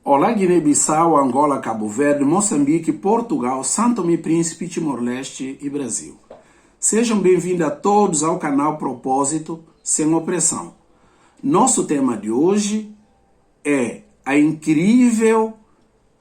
Olá, Guiné-Bissau, Angola, Cabo Verde, Moçambique, Portugal, São Tomé e Príncipe, Timor-Leste e Brasil. Sejam bem-vindos a todos ao canal Propósito Sem Opressão. Nosso tema de hoje é a incrível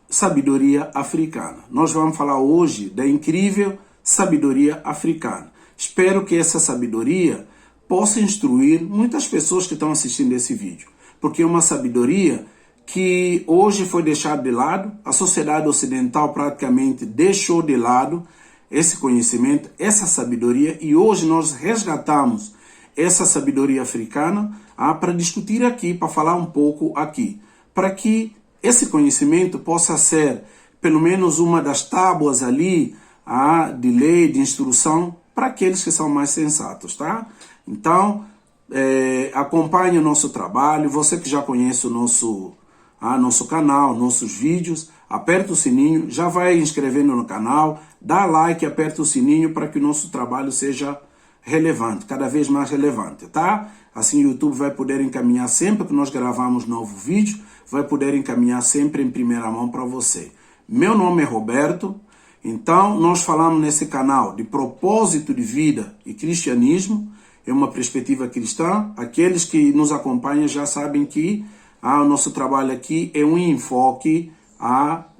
sabedoria africana. Nós vamos falar hoje da incrível sabedoria africana. Espero que essa sabedoria possa instruir muitas pessoas que estão assistindo esse vídeo, porque é uma sabedoria que hoje foi deixado de lado. A sociedade ocidental praticamente deixou de lado esse conhecimento, essa sabedoria, e hoje nós resgatamos essa sabedoria africana para discutir aqui, para falar um pouco aqui, para que esse conhecimento possa ser pelo menos uma das tábuas ali de lei, de instrução, para aqueles que são mais sensatos, tá? Então, acompanhe o nosso trabalho. Você que já conhece o nosso canal, nossos vídeos, aperta o sininho, já vai inscrevendo no canal, dá like, aperta o sininho para que o nosso trabalho seja relevante, cada vez mais relevante, tá? Assim o YouTube vai poder encaminhar sempre que nós gravamos novo vídeo, vai poder encaminhar sempre em primeira mão para você. Meu nome é Roberto, então nós falamos nesse canal de propósito de vida e cristianismo, é uma perspectiva cristã. Aqueles que nos acompanham já sabem que o nosso trabalho aqui é um enfoque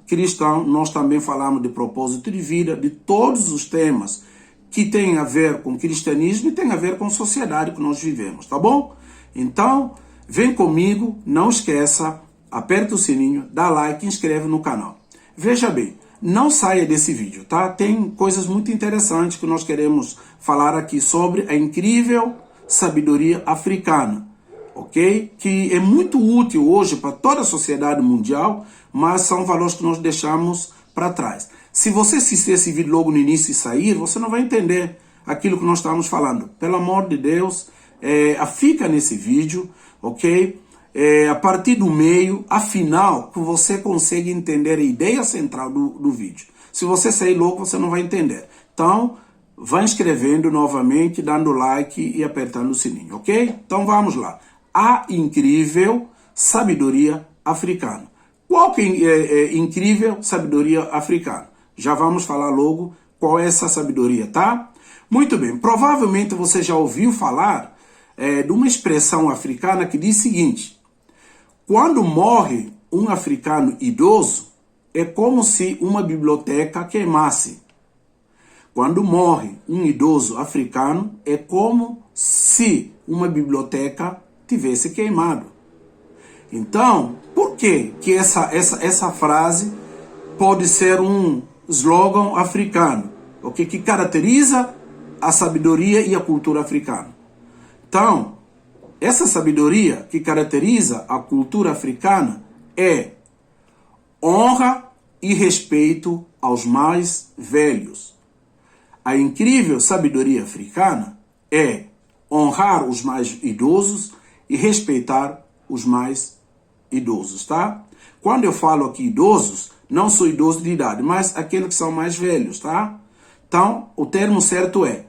cristão. Nós também falamos de propósito de vida, de todos os temas que têm a ver com cristianismo e têm a ver com a sociedade que nós vivemos, tá bom? Então, vem comigo, não esqueça, aperta o sininho, dá like, inscreve no canal. Veja bem, não saia desse vídeo, tá? Tem coisas muito interessantes que nós queremos falar aqui sobre a incrível sabedoria africana. Ok? Que é muito útil hoje para toda a sociedade mundial, mas são valores que nós deixamos para trás. Se você assistir esse vídeo logo no início e sair, você não vai entender aquilo que nós estamos falando. Pelo amor de Deus, fica nesse vídeo, ok? A partir do meio, afinal, que você consegue entender a ideia central do vídeo. Se você sair logo, você não vai entender. Então, vai inscrevendo novamente, dando like e apertando o sininho, ok? Então vamos lá. A incrível sabedoria africana. Qual que é incrível sabedoria africana? Já vamos falar logo qual é essa sabedoria, tá? Muito bem, provavelmente você já ouviu falar de uma expressão africana que diz o seguinte: quando morre um africano idoso, é como se uma biblioteca queimasse. Quando morre um idoso africano, é como se uma biblioteca tivesse queimado. Então, por que essa frase pode ser um slogan africano, okay, que caracteriza a sabedoria e a cultura africana? Então, essa sabedoria que caracteriza a cultura africana é honra e respeito aos mais velhos. A incrível sabedoria africana é honrar os mais idosos e respeitar os mais idosos, tá? Quando eu falo aqui idosos, não sou idoso de idade, mas aqueles que são mais velhos, tá? Então, o termo certo é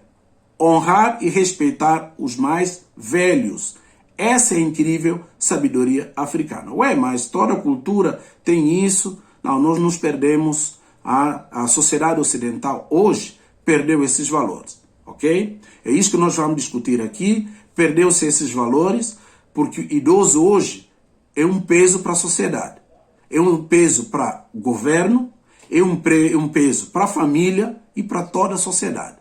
honrar e respeitar os mais velhos. Essa é a incrível sabedoria africana. Mas toda cultura tem isso? Não, nós nos perdemos. A sociedade ocidental hoje perdeu esses valores, ok? É isso que nós vamos discutir aqui. Perdeu-se esses valores, porque o idoso hoje é um peso para a sociedade, é um peso para o governo, é um peso para a família e para toda a sociedade.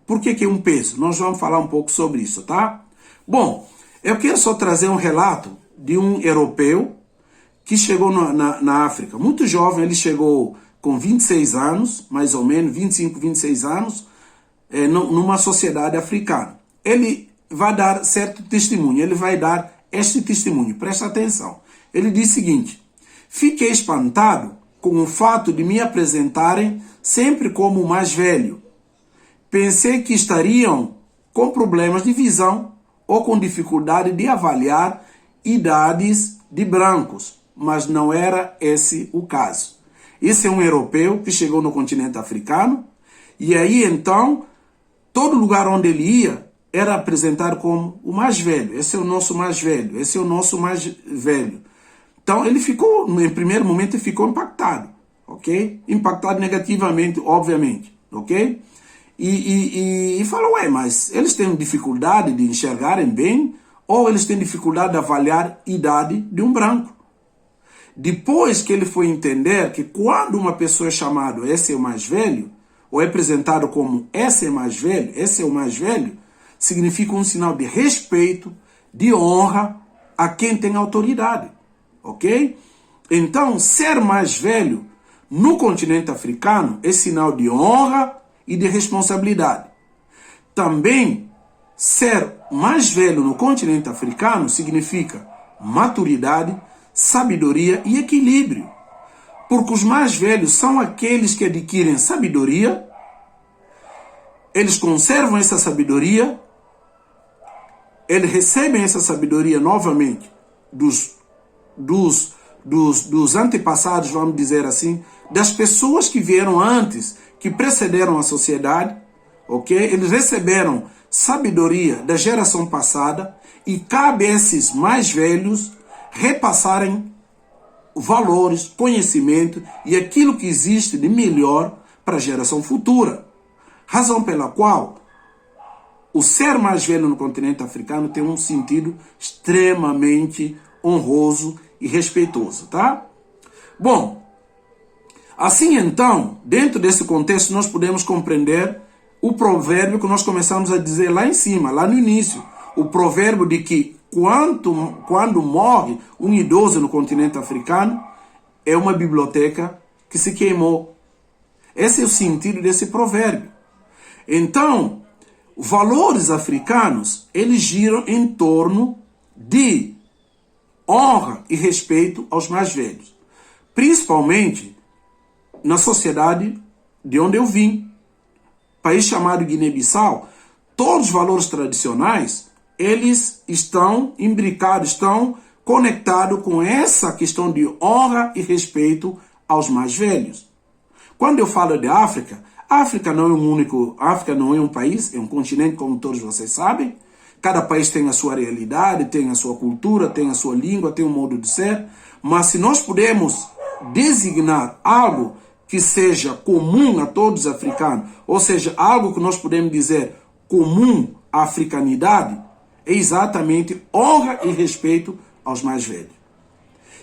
Por que é um peso? Nós vamos falar um pouco sobre isso, tá? Bom, eu quero só trazer um relato de um europeu que chegou na África. Muito jovem, ele chegou com 26 anos, mais ou menos, 25, 26 anos, numa sociedade africana. Ele vai dar certo testemunho, ele vai dar este testemunho, presta atenção. Ele diz o seguinte: fiquei espantado com o fato de me apresentarem sempre como o mais velho. Pensei que estariam com problemas de visão ou com dificuldade de avaliar idades de brancos, mas não era esse o caso. Esse é um europeu que chegou no continente africano, e aí então, todo lugar onde ele ia, era apresentado como o mais velho. Esse é o nosso mais velho, esse é o nosso mais velho. Então ele ficou, no primeiro momento, ele ficou impactado, ok? Impactado negativamente, obviamente, ok? E falou, ué, mas eles têm dificuldade de enxergarem bem ou eles têm dificuldade de avaliar a idade de um branco? Depois que ele foi entender que quando uma pessoa é chamada esse é o mais velho, ou é apresentado como esse é mais velho, esse é o mais velho, significa um sinal de respeito, de honra a quem tem autoridade, ok? Então, ser mais velho no continente africano é sinal de honra e de responsabilidade. Também, ser mais velho no continente africano significa maturidade, sabedoria e equilíbrio. Porque os mais velhos são aqueles que adquirem sabedoria, eles conservam essa sabedoria, eles recebem essa sabedoria novamente dos antepassados, vamos dizer assim, das pessoas que vieram antes, que precederam a sociedade, ok? Eles receberam sabedoria da geração passada e cabe a esses mais velhos repassarem valores, conhecimento e aquilo que existe de melhor para a geração futura. Razão pela qual o ser mais velho no continente africano tem um sentido extremamente honroso e respeitoso, tá? Bom, assim então, dentro desse contexto, nós podemos compreender o provérbio que nós começamos a dizer lá em cima, lá no início. O provérbio de que quando morre um idoso no continente africano, é uma biblioteca que se queimou. Esse é o sentido desse provérbio. Então, valores africanos, eles giram em torno de honra e respeito aos mais velhos. Principalmente na sociedade de onde eu vim, país chamado Guiné-Bissau, todos os valores tradicionais, eles estão imbricados, estão conectados com essa questão de honra e respeito aos mais velhos. Quando eu falo de África, África não é um país, é um continente, como todos vocês sabem. Cada país tem a sua realidade, tem a sua cultura, tem a sua língua, tem um modo de ser. Mas se nós pudermos designar algo que seja comum a todos os africanos, ou seja, algo que nós podemos dizer comum à africanidade, é exatamente honra e respeito aos mais velhos.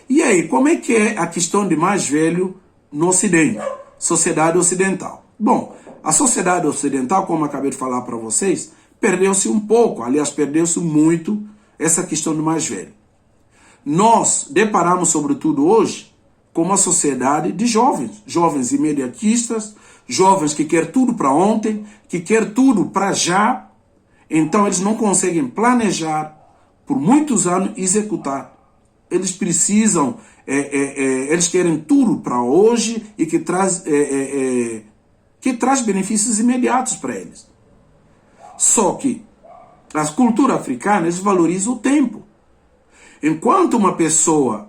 E aí, como é que é a questão de mais velho no Ocidente? Sociedade ocidental. Bom, a sociedade ocidental, como acabei de falar para vocês, perdeu-se um pouco, aliás, perdeu-se muito essa questão do mais velho. Nós deparamos, sobretudo hoje, com uma sociedade de jovens, jovens imediatistas, jovens que querem tudo para ontem, que querem tudo para já. Então eles não conseguem planejar por muitos anos e executar. Eles precisam, eles querem tudo para hoje e que traz benefícios imediatos para eles. Só que as culturas africanas valorizam o tempo. Enquanto uma pessoa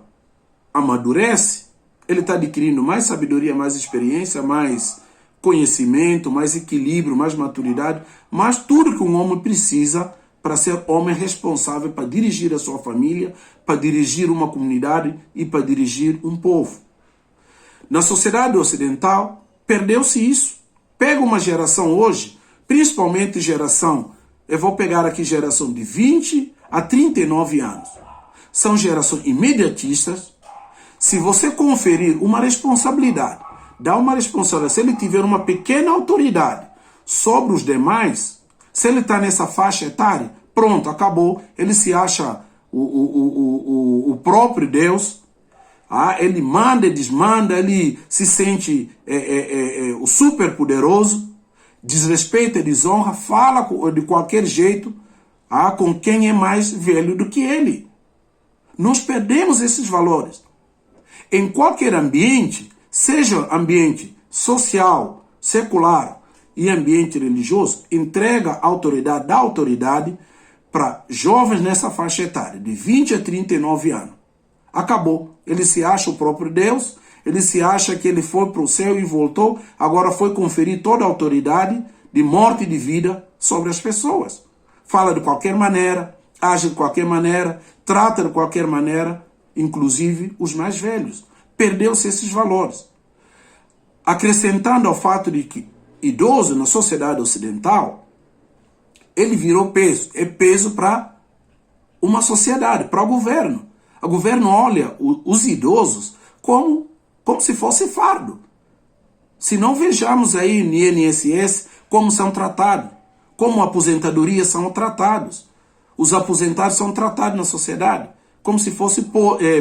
amadurece, ele está adquirindo mais sabedoria, mais experiência, mais conhecimento, mais equilíbrio, mais maturidade, mais tudo que um homem precisa para ser homem responsável, para dirigir a sua família, para dirigir uma comunidade e para dirigir um povo. Na sociedade ocidental, perdeu-se isso. Pega uma geração hoje, principalmente geração, eu vou pegar aqui geração de 20 a 39 anos. São gerações imediatistas. Se você conferir uma responsabilidade, dar uma responsabilidade, se ele tiver uma pequena autoridade sobre os demais, se ele está nessa faixa etária, pronto, acabou. Ele se acha o próprio Deus. Ele manda e desmanda, ele se sente o super poderoso, desrespeita e desonra, fala de qualquer jeito com quem é mais velho do que ele. Nós perdemos esses valores. Em qualquer ambiente, seja ambiente social, secular e ambiente religioso, entrega a autoridade, dá autoridade para jovens nessa faixa etária, de 20 a 39 anos. Acabou. Ele se acha o próprio Deus, ele se acha que ele foi para o céu e voltou, agora foi conferir toda a autoridade de morte e de vida sobre as pessoas. Fala de qualquer maneira, age de qualquer maneira, trata de qualquer maneira. inclusive os mais velhos. Perdeu-se esses valores. Acrescentando ao fato de que idoso na sociedade ocidental, ele virou peso. É peso para uma sociedade, para o governo. O governo olha os idosos como se fosse fardo. Se não vejamos aí no INSS como são tratados, como a aposentadoria são tratados. Os aposentados são tratados na sociedade como se fosse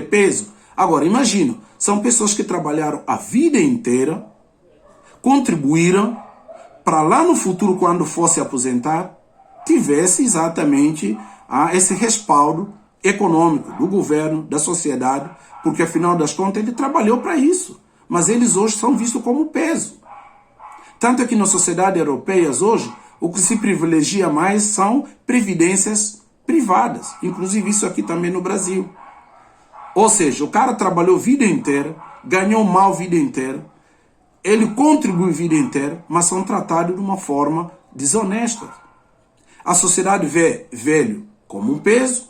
peso. Agora, imagina, são pessoas que trabalharam a vida inteira, contribuíram para lá no futuro, quando fosse aposentar, tivesse exatamente esse respaldo econômico do governo, da sociedade, porque afinal das contas ele trabalhou para isso. Mas eles hoje são vistos como peso. Tanto é que na sociedade europeia hoje, o que se privilegia mais são previdências privadas. Inclusive isso aqui também no Brasil. Ou seja, o cara trabalhou a vida inteira, ganhou mal a vida inteira, ele contribui a vida inteira, mas são tratados de uma forma desonesta. A sociedade vê velho como um peso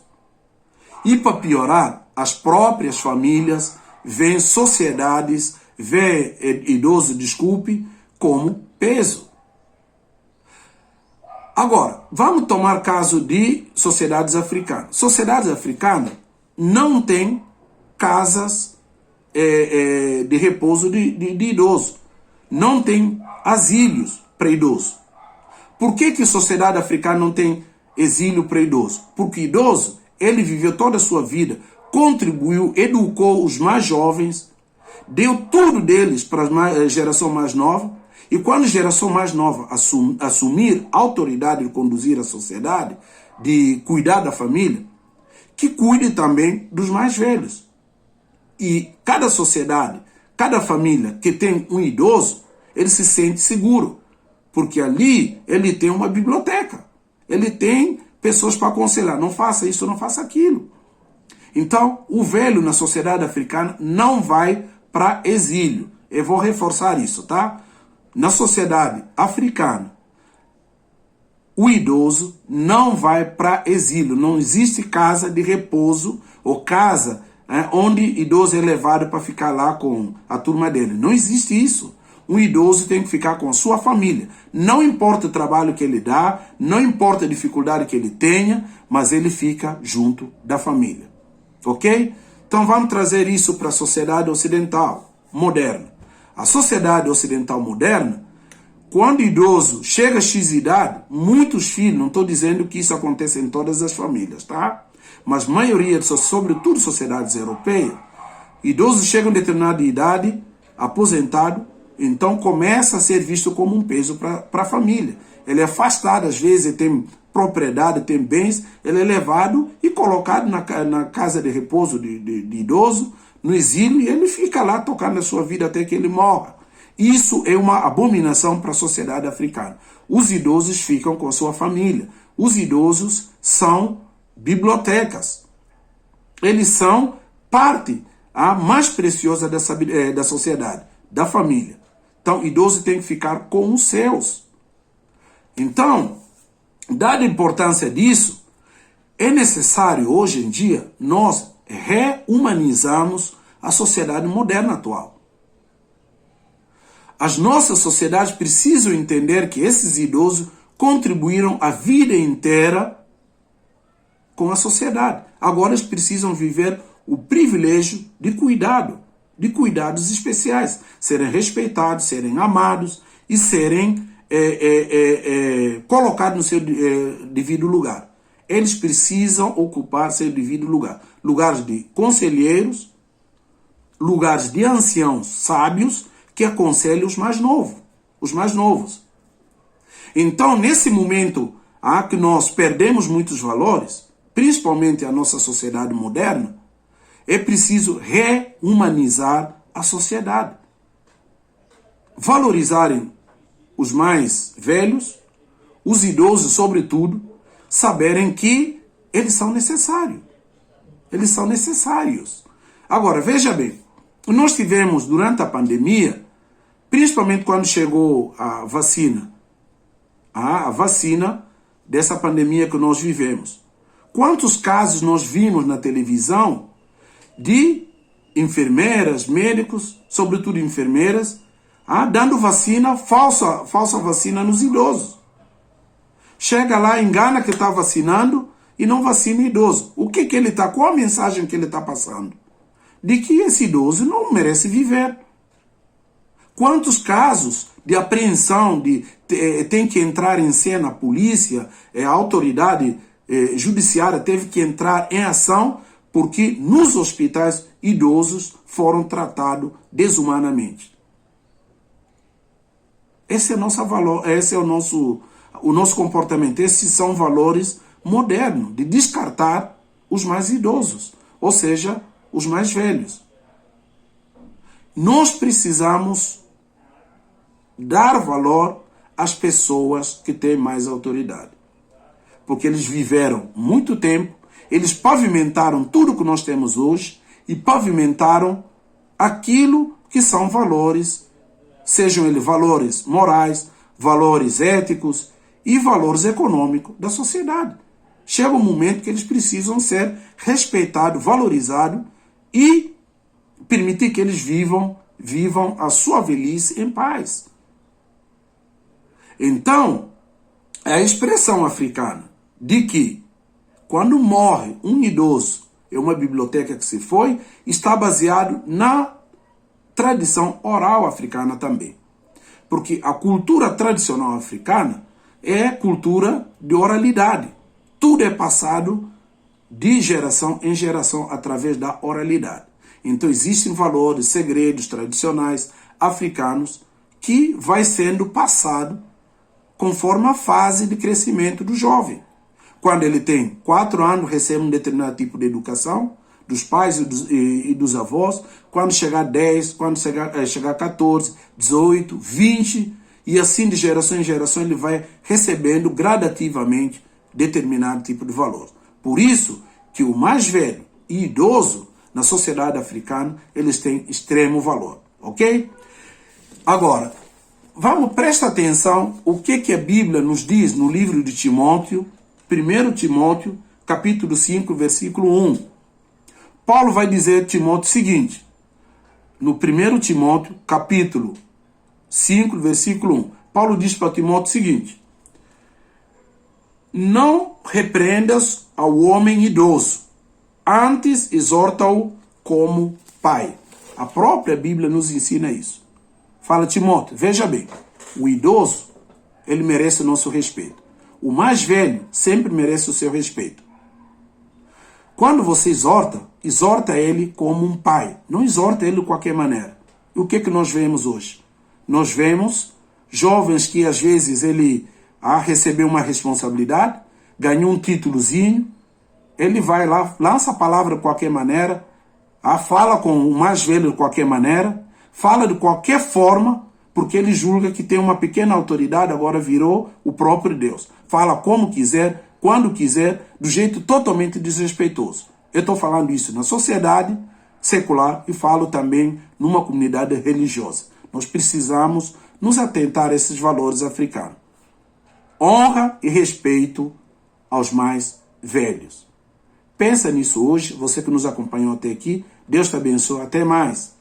e, para piorar, as próprias famílias veem sociedades, veem idoso, como peso. Agora, vamos tomar caso de sociedades africanas. Sociedades africanas não têm casas de repouso de idoso. Não tem asilos para idoso. Por que a sociedade africana não tem exílio para idoso? Porque idoso, ele viveu toda a sua vida, contribuiu, educou os mais jovens, deu tudo deles para a geração mais nova, e quando a geração mais nova assumir a autoridade de conduzir a sociedade, de cuidar da família, que cuide também dos mais velhos. E cada sociedade, cada família que tem um idoso, ele se sente seguro, porque ali ele tem uma biblioteca, ele tem pessoas para aconselhar, não faça isso, não faça aquilo. Então, o velho na sociedade africana não vai para exílio. Eu vou reforçar isso, tá? Na sociedade africana, o idoso não vai para exílio. Não existe casa de repouso ou casa onde idoso é levado para ficar lá com a turma dele. Não existe isso. Um idoso tem que ficar com a sua família. Não importa o trabalho que ele dá, não importa a dificuldade que ele tenha, mas ele fica junto da família. Ok? Então vamos trazer isso para a sociedade ocidental moderna. A sociedade ocidental moderna, quando o idoso chega a X idade, muitos filhos, não estou dizendo que isso acontece em todas as famílias, tá? Mas a maioria, sobretudo sociedades europeias, idosos chegam a determinada idade, aposentado, então começa a ser visto como um peso para a família. Ele é afastado, às vezes ele tem propriedade, tem bens, ele é levado e colocado na casa de repouso de idoso, no exílio, e ele fica lá tocando a sua vida até que ele morra. Isso é uma abominação para a sociedade africana. Os idosos ficam com sua família. Os idosos são bibliotecas. Eles são parte a mais preciosa da sociedade, da família. Então, o idoso tem que ficar com os seus. Então, dada a importância disso, é necessário hoje em dia nós rehumanizarmos a sociedade moderna atual. As nossas sociedades precisam entender que esses idosos contribuíram a vida inteira com a sociedade. Agora eles precisam viver o privilégio de cuidados especiais, serem respeitados, serem amados e serem colocados no seu devido lugar. Eles precisam ocupar seu devido lugar. Lugares de conselheiros, lugares de anciãos sábios que aconselham os mais novos. Então, nesse momento que nós perdemos muitos valores, principalmente a nossa sociedade moderna, é preciso rehumanizar a sociedade. Valorizarem os mais velhos, os idosos, sobretudo, saberem que eles são necessários. Eles são necessários. Agora, veja bem, nós tivemos durante a pandemia, principalmente quando chegou a vacina dessa pandemia que nós vivemos. Quantos casos nós vimos na televisão de enfermeiras, médicos, sobretudo enfermeiras, dando vacina, falsa vacina nos idosos. Chega lá, engana que está vacinando e não vacina idoso. O que ele está, qual a mensagem que ele está passando? De que esse idoso não merece viver. Quantos casos de apreensão, tem que entrar em cena a polícia, a autoridade judiciária teve que entrar em ação porque nos hospitais idosos foram tratados desumanamente. Esse é o nosso comportamento. Esses são valores modernos de descartar os mais idosos, ou seja, os mais velhos. Nós precisamos dar valor às pessoas que têm mais autoridade, porque eles viveram muito tempo, eles pavimentaram tudo que nós temos hoje e pavimentaram aquilo que são valores, sejam eles valores morais, valores éticos e valores econômicos da sociedade. Chega um momento que eles precisam ser respeitados, valorizados e permitir que eles vivam a sua velhice em paz. Então, a expressão africana de que quando morre um idoso em uma biblioteca que se foi, está baseado na tradição oral africana também. Porque a cultura tradicional africana é cultura de oralidade. Tudo é passado de geração em geração através da oralidade. Então existem valores, segredos tradicionais africanos que vai sendo passado conforme a fase de crescimento do jovem. Quando ele tem 4 anos, recebe um determinado tipo de educação dos pais e dos avós. Quando chegar 10, quando chegar 14, 18, 20, e assim de geração em geração ele vai recebendo gradativamente determinado tipo de valor. Por isso que o mais velho e idoso na sociedade africana, eles têm extremo valor, ok? Agora, presta atenção o que a Bíblia nos diz no livro de Timóteo, 1 Timóteo, capítulo 5, versículo 1. Paulo vai dizer a Timóteo o seguinte, no 1 Timóteo, capítulo 5, versículo 1. Paulo diz para Timóteo o seguinte: não repreendas ao homem idoso, antes exorta-o como pai. A própria Bíblia nos ensina isso. Fala, Timóteo, veja bem, o idoso, ele merece o nosso respeito. O mais velho sempre merece o seu respeito. Quando você exorta ele como um pai. Não exorta ele de qualquer maneira. E o que nós vemos hoje? Nós vemos jovens que às vezes ele recebeu uma responsabilidade, ganhou um títulozinho, ele vai lá, lança a palavra de qualquer maneira, fala com o mais velho de qualquer maneira, fala de qualquer forma, porque ele julga que tem uma pequena autoridade, agora virou o próprio Deus. Fala como quiser, quando quiser, do jeito totalmente desrespeitoso. Eu estou falando isso na sociedade secular e falo também numa comunidade religiosa. Nós precisamos nos atentar a esses valores africanos. Honra e respeito aos mais velhos. Pensa nisso hoje, você que nos acompanhou até aqui. Deus te abençoe. Até mais.